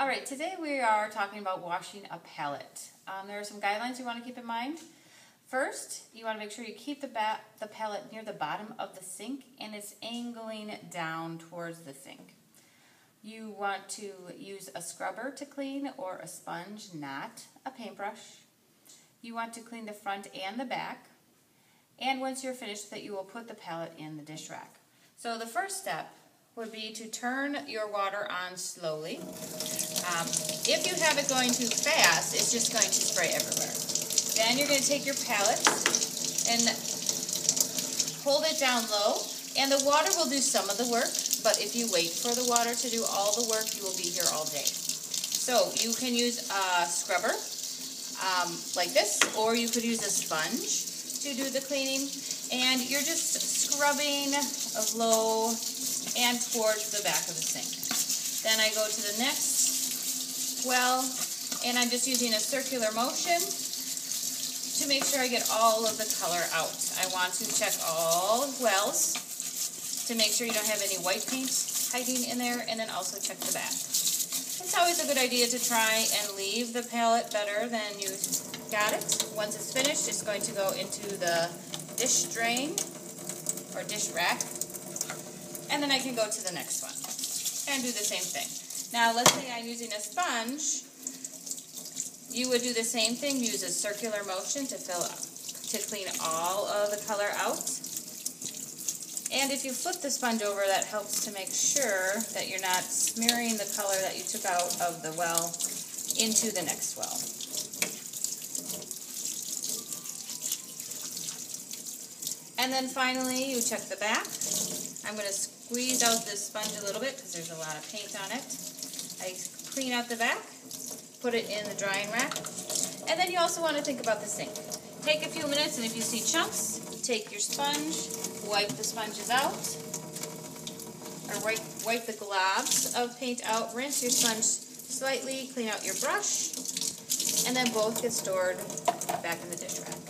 Alright, today we are talking about washing a palette. There are some guidelines you want to keep in mind. First, you want to make sure you keep the palette near the bottom of the sink and it's angling down towards the sink. You want to use a scrubber to clean or a sponge, not a paintbrush. You want to clean the front and the back. And once you're finished with it, you will put the palette in the dish rack. So the first step would be to turn your water on slowly. If you have it going too fast, it's just going to spray everywhere. Then you're going to take your palette and hold it down low, and the water will do some of the work, but if you wait for the water to do all the work, you will be here all day. So you can use a scrubber like this, or you could use a sponge to do the cleaning, and you're just scrubbing low and towards the back of the sink. Then I go to the next well, and I'm just using a circular motion to make sure I get all of the color out. I want to check all wells to make sure you don't have any white paint hiding in there, and then also check the back. It's always a good idea to try and leave the palette better than you got it. Once it's finished, it's going to go into the dish drain or dish rack. And then I can go to the next one and do the same thing. Now, let's say I'm using a sponge. You would do the same thing, use a circular motion to clean all of the color out. And if you flip the sponge over, that helps to make sure that you're not smearing the color that you took out of the well into the next well. And then finally, you check the back. I'm going to squeeze out this sponge a little bit because there's a lot of paint on it. I clean out the back, put it in the drying rack, and then you also want to think about the sink. Take a few minutes, and if you see chunks, take your sponge, wipe the sponges out, or wipe the globs of paint out, rinse your sponge slightly, clean out your brush, and then both get stored back in the dish rack.